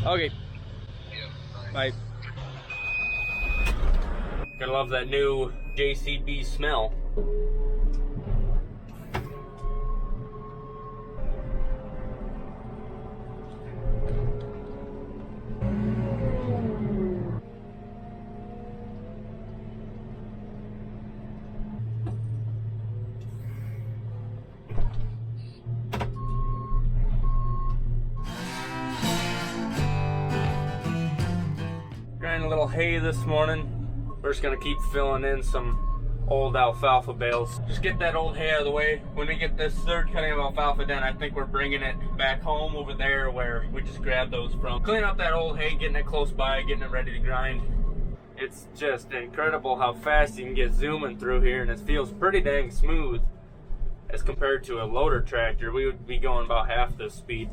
Okay. Bye. Gotta love that new JCB smell. Grinding a little hay this morning. We're just gonna keep filling in some old alfalfa bales. Just get that old hay out of the way. When we get this third cutting of alfalfa done, I think we're bringing it back home over there where we just grabbed those from. Clean up that old hay, getting it close by, getting it ready to grind. It's just incredible how fast you can get zooming through here, and it feels pretty dang smooth as compared to a loader tractor. We would be going about half this speed.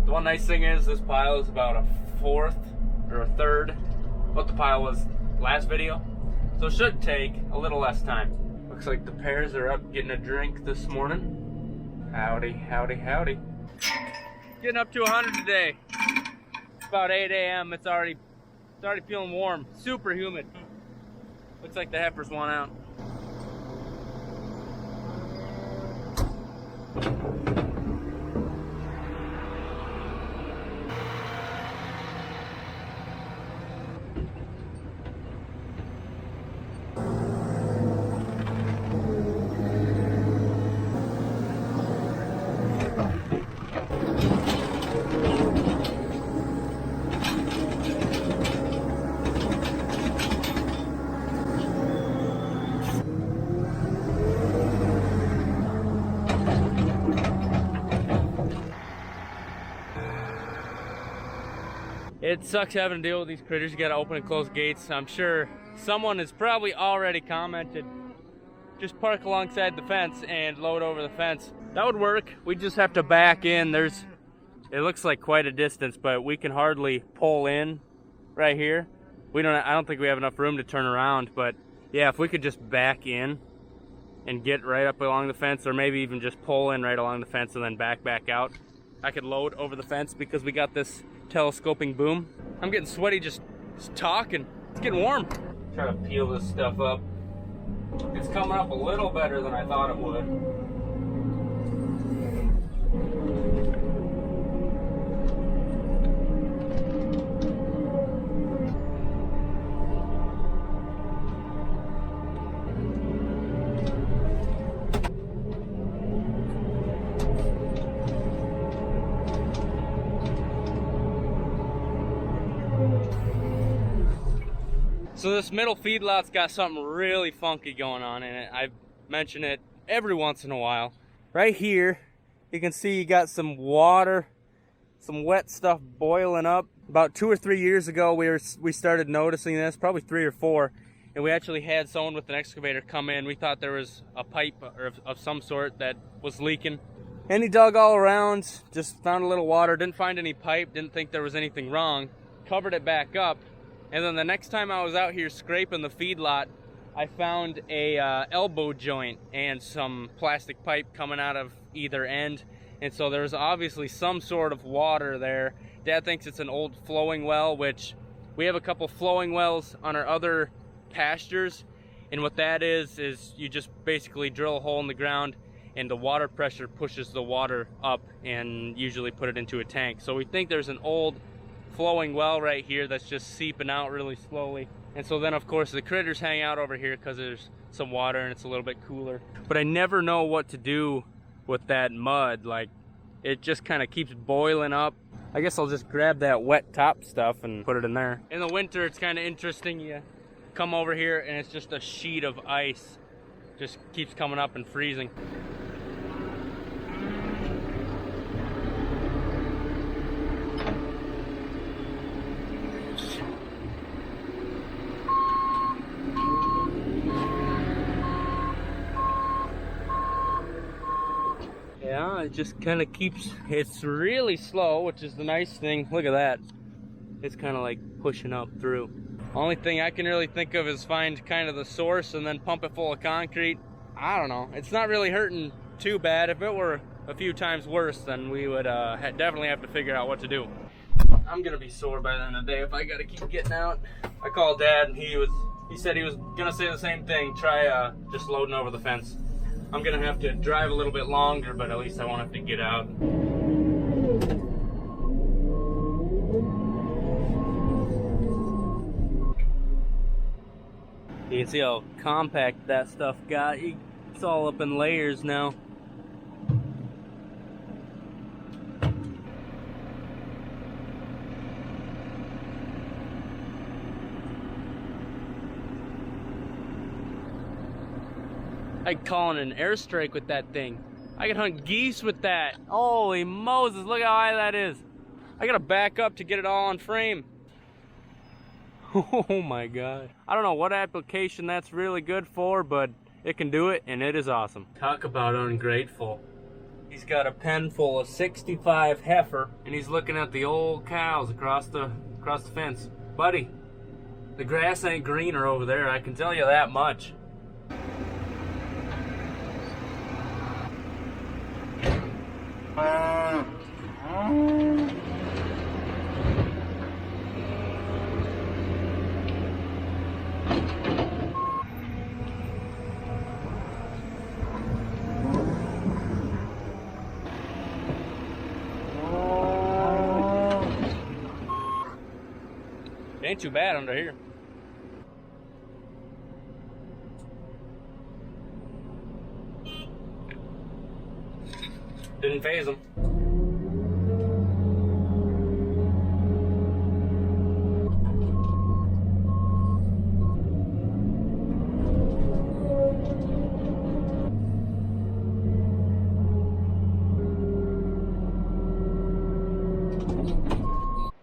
The one nice thing is this pile is about a fourth or a third what the pile was last video, so it should take a little less time. Looks like the pears are up getting a drink this morning. Howdy, howdy, howdy. Getting up to 100 today. It's about 8 a.m. It's already feeling warm. Super humid. Looks like the heifers want out. It sucks having to deal with these critters. You gotta open and close gates. I'm sure someone has probably already commented, just park alongside the fence and load over the fence. That would work. We just have to back in. It looks like quite a distance, but we can hardly pull in right here. I don't think we have enough room to turn around, but yeah, if we could just back in and get right up along the fence, or maybe even just pull in right along the fence and then back out, I could load over the fence because we got this telescoping boom. I'm getting sweaty just talking. It's getting warm. Try to peel this stuff up. It's coming up a little better than I thought it would. So this middle feedlot's got something really funky going on in it. I mention it every once in a while. Right here, you can see you got some water, some wet stuff boiling up. About 2 or 3 years ago, we started noticing this, probably 3 or 4, and we actually had someone with an excavator come in. We thought there was a pipe of some sort that was leaking. And he dug all around, just found a little water, didn't find any pipe, didn't think there was anything wrong, covered it back up. And then the next time I was out here scraping the feedlot, I found a elbow joint and some plastic pipe coming out of either end. And so there's obviously some sort of water there. Dad thinks it's an old flowing well, which we have a couple flowing wells on our other pastures. And what that is you just basically drill a hole in the ground and the water pressure pushes the water up and usually put it into a tank. So we think there's an old flowing well right here that's just seeping out really slowly. And so then of course the critters hang out over here because there's some water and it's a little bit cooler. But I never know what to do with that mud. Like, it just kind of keeps boiling up. I guess I'll just grab that wet top stuff and put it in there. In the winter it's kind of interesting. You come over here and it's just a sheet of ice. Just keeps coming up and freezing. it just kind of keeps, it's really slow, which is the nice thing. Look at that. It's kind of like pushing up through. Only thing I can really think of is find kind of the source and then pump it full of concrete. I don't know. It's not really hurting too bad. If it were a few times worse, then we would definitely have to figure out what to do. I'm gonna be sore by the end of the day if I gotta keep getting out. I called Dad and he said he was gonna say the same thing. Try just loading over the fence. I'm gonna have to drive a little bit longer, but at least I won't have to get out. You can see how compact that stuff got. It's all up in layers now. I could call in an airstrike with that thing. I could hunt geese with that. Holy Moses, look how high that is. I gotta back up to get it all on frame. Oh my God. I don't know what application that's really good for, but it can do it, and it is awesome. Talk about ungrateful. He's got a pen full of 65 heifer, and he's looking at the old cows across the fence. Buddy, the grass ain't greener over there, I can tell you that much. It ain't too bad under here. Didn't faze them.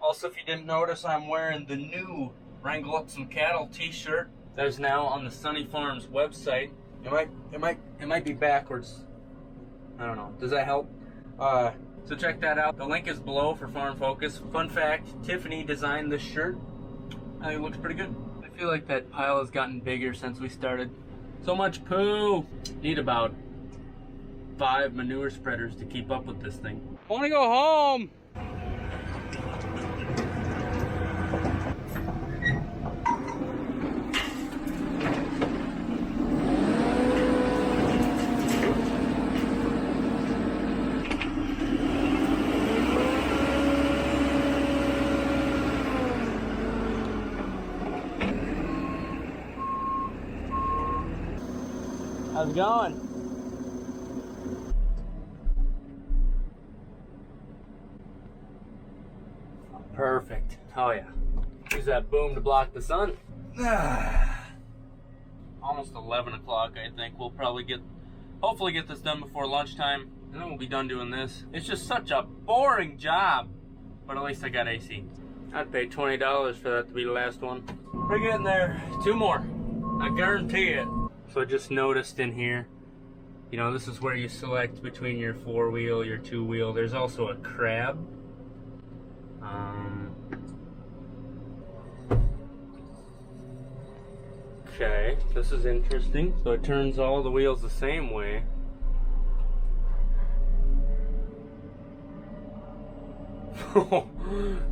Also, if you didn't notice, I'm wearing the new Wrangle Up Some Cattle t-shirt that is now on the Sonne Farms website. It might be backwards. I don't know. Does that help? So check that out. The link is below for Farm Focus. Fun fact, Tiffany designed this shirt. I think it looks pretty good. I feel like that pile has gotten bigger since we started. So much poo! Need about 5 manure spreaders to keep up with this thing. I wanna go home! How's it going? Perfect. Oh yeah. Use that boom to block the sun. Almost 11 o'clock, I think. We'll probably hopefully get this done before lunchtime, and then we'll be done doing this. It's just such a boring job, but at least I got AC. I'd pay $20 for that to be the last one. We're getting there. 2 more. I guarantee it. So I just noticed in here, you know, this is where you select between your 4-wheel, your 2-wheel. There's also a crab. Okay, this is interesting. So it turns all the wheels the same way.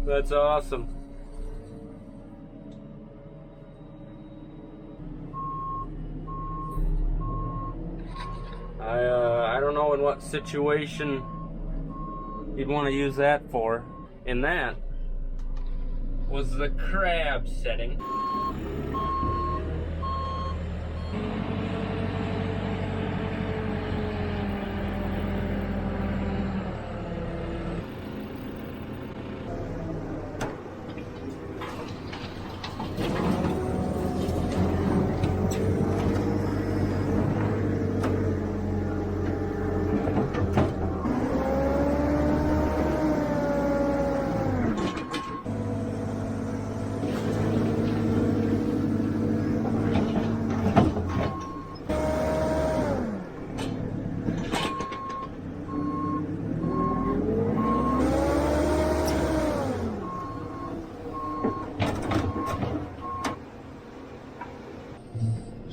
That's awesome. I don't know in what situation you'd want to use that for. And that was the crab setting.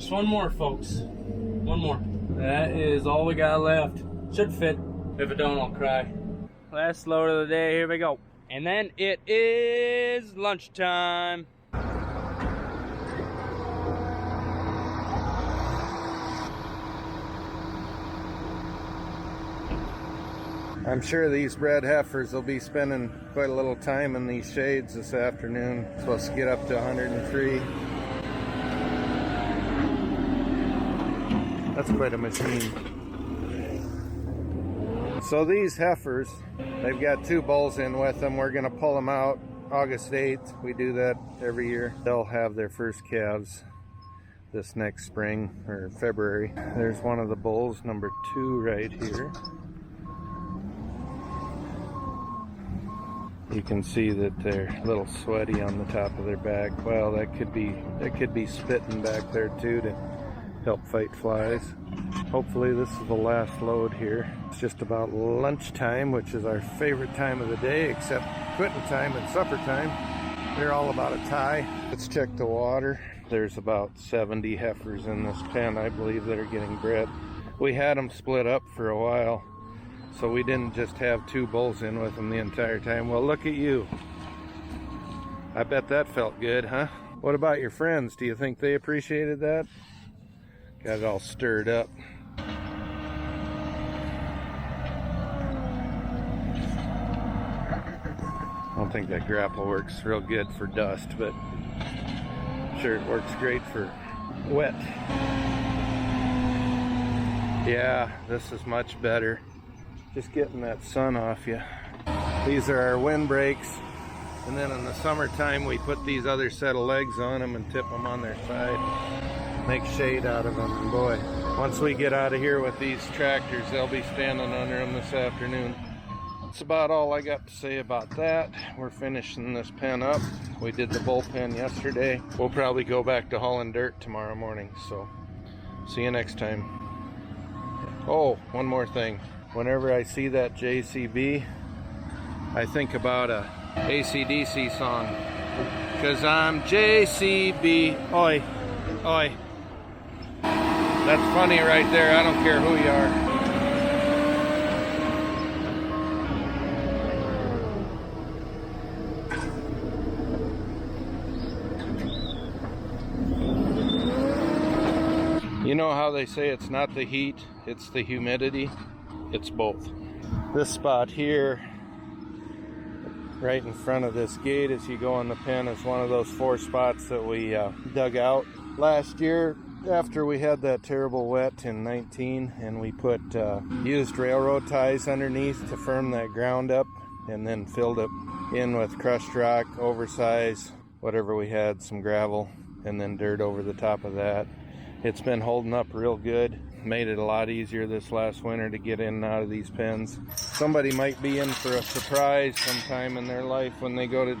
Just one more, folks. One more. That is all we got left. Should fit. If it don't, I'll cry. Last load of the day, here we go. And then it is lunchtime. I'm sure these bred heifers will be spending quite a little time in these shades this afternoon. It's supposed to get up to 103. That's quite a machine. So these heifers, they've got 2 bulls in with them. We're going to pull them out August 8th. We do that every year. They'll have their first calves this next spring or February. There's one of the bulls, number 2 right here. You can see that they're a little sweaty on the top of their back. Well, that could be spitting back there too to help fight flies. Hopefully this is the last load here. It's just about lunchtime, which is our favorite time of the day, except quitting time and supper time. They're all about a tie. Let's check the water. There's about 70 heifers in this pen, I believe, that are getting bred. We had them split up for a while, so we didn't just have 2 bulls in with them the entire time. Well, look at you. I bet that felt good, huh? What about your friends? Do you think they appreciated that? Got it all stirred up. I don't think that grapple works real good for dust, but I'm sure it works great for wet. Yeah, this is much better. Just getting that sun off you. These are our windbreaks, and then in the summertime we put these other set of legs on them and tip them on their side. Make shade out of them, and boy, once we get out of here with these tractors, they'll be standing under them this afternoon. That's about all I got to say about that. We're finishing this pen up. We did the bullpen yesterday. We'll probably go back to hauling dirt tomorrow morning, so see you next time. Oh, one more thing. Whenever I see that JCB, I think about a AC/DC song. 'Cause I'm JCB, oi, oi. That's funny right there, I don't care who you are. You know how they say it's not the heat, it's the humidity? It's both. This spot here, right in front of this gate as you go in the pen, is one of those 4 spots that we dug out last year after we had that terrible wet in 19, and we put used railroad ties underneath to firm that ground up, and then filled it in with crushed rock, oversize, whatever we had, some gravel, and then dirt over the top of that. It's been holding up real good. Made it a lot easier this last winter to get in and out of these pens. Somebody might be in for a surprise sometime in their life when they go to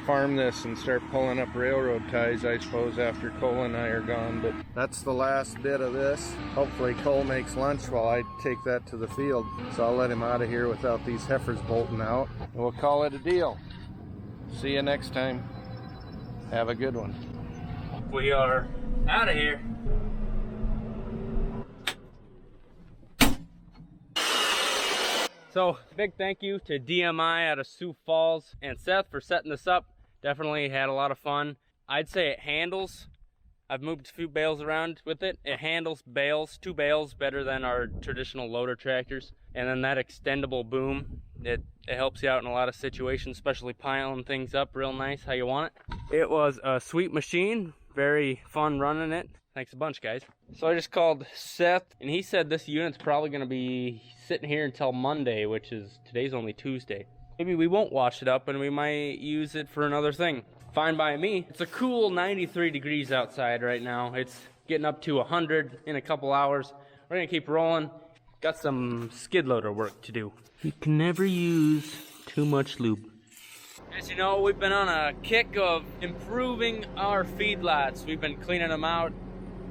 farm this and start pulling up railroad ties, I suppose, after Cole and I are gone. But that's the last bit of this. Hopefully Cole makes lunch while I take that to the field. So I'll let him out of here without these heifers bolting out. And we'll call it a deal. See you next time. Have a good one. We are out of here. So, big thank you to DMI out of Sioux Falls and Seth for setting this up. Definitely had a lot of fun. I'd say it handles. I've moved a few bales around with it. It handles bales, 2 bales, better than our traditional loader tractors. And then that extendable boom, it helps you out in a lot of situations, especially piling things up real nice how you want it. It was a sweet machine. Very fun running it. Thanks a bunch, guys. So I just called Seth, and he said this unit's probably going to be sitting here until Monday, which is, today's only Tuesday. Maybe we won't wash it up, and we might use it for another thing. Fine by me. It's a cool 93 degrees outside right now. It's getting up to 100 in a couple hours. We're going to keep rolling. Got some skid loader work to do. You can never use too much lube. As you know, we've been on a kick of improving our feedlots. We've been cleaning them out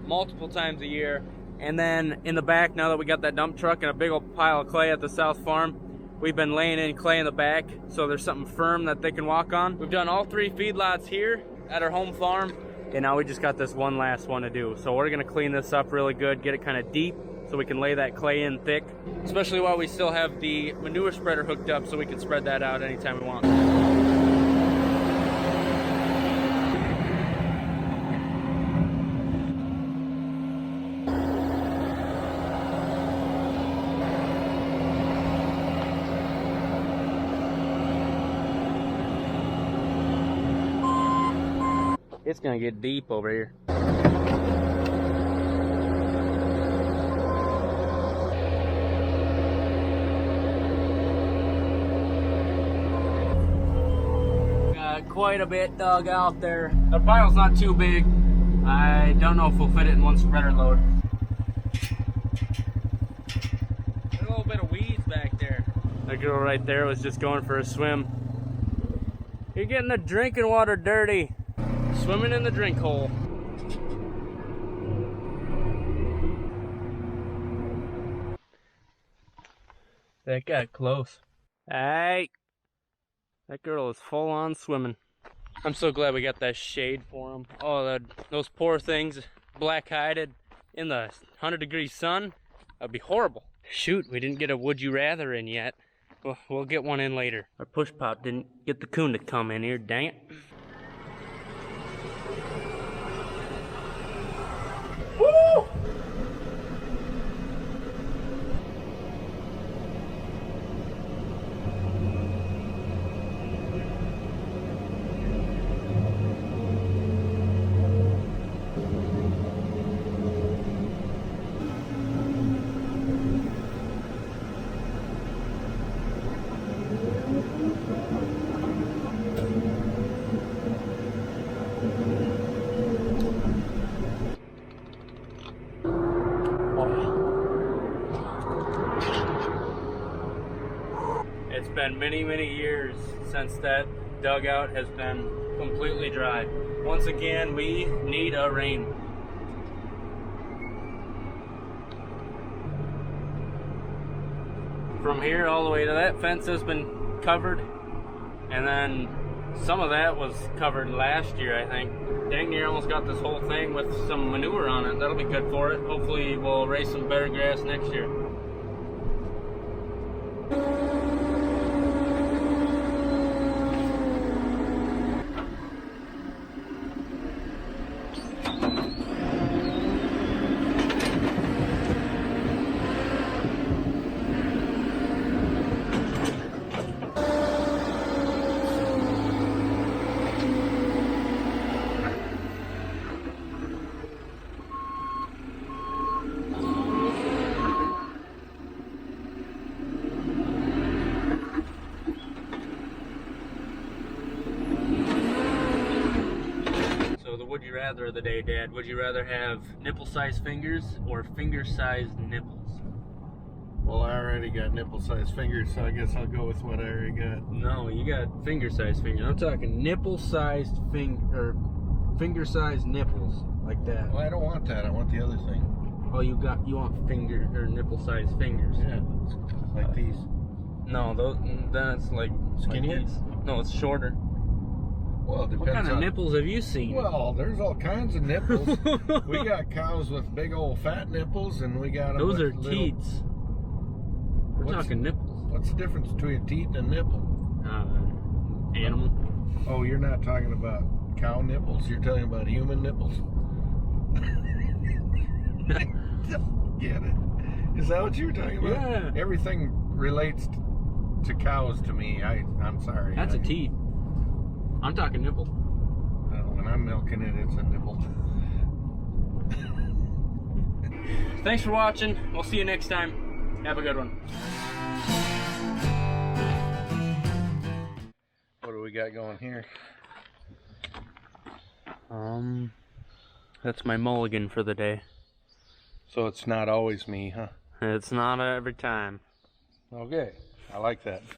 multiple times a year. And then in the back, now that we got that dump truck and a big old pile of clay at the South Farm, we've been laying in clay in the back so there's something firm that they can walk on. We've done all 3 feedlots here at our home farm. and now we just got this one last one to do. So we're gonna clean this up really good, get it kind of deep so we can lay that clay in thick, especially while we still have the manure spreader hooked up so we can spread that out anytime we want. It's gonna get deep over here. Got quite a bit dug out there. The pile's not too big. I don't know if we'll fit it in one spreader load. There's a little bit of weeds back there. That girl right there was just going for a swim. You're getting the drinking water dirty. Swimming in the drink hole. That got close. Hey! That girl is full on swimming. I'm so glad we got that shade for them. Oh, those poor things, black-hided in the 100-degree sun. That'd be horrible. Shoot, we didn't get a would you rather in yet. We'll get one in later. Our push pop didn't get the coon to come in here, dang it. Woo! It's been many, many years since that dugout has been completely dry. Once again, we need a rain. From here all the way to that fence has been covered, and then some of that was covered last year, I think. Dang near almost got this whole thing with some manure on it. That'll be good for it. Hopefully we'll raise some better grass next year. Would you rather of the day, Dad? Would you rather have nipple-sized fingers or finger-sized nipples? Well, I already got nipple-sized fingers, so I guess I'll go with what I already got. No, you got finger-sized fingers. I'm talking nipple-sized finger-sized nipples, like that. Well, I don't want that. I want the other thing. Oh, you want finger or nipple-sized fingers? Yeah, like these. No, that's like skinnier. Like no, it's shorter. Well, it depends. What kind of nipples have you seen? Well, there's all kinds of nipples. We got cows with big old fat nipples, and we got them those with are teats. We're talking nipples. What's the difference between a teat and a nipple? Animal. Oh, you're not talking about cow nipples. You're talking about human nipples. Get it? Is that what you were talking about? Yeah. Everything relates to cows to me. I'm sorry. That's a teat. I'm talking nipple. When I'm milking it, it's a nipple. Thanks for watching. We'll see you next time. Have a good one. What do we got going here? That's my mulligan for the day. So it's not always me, huh? It's not every time. Okay, I like that.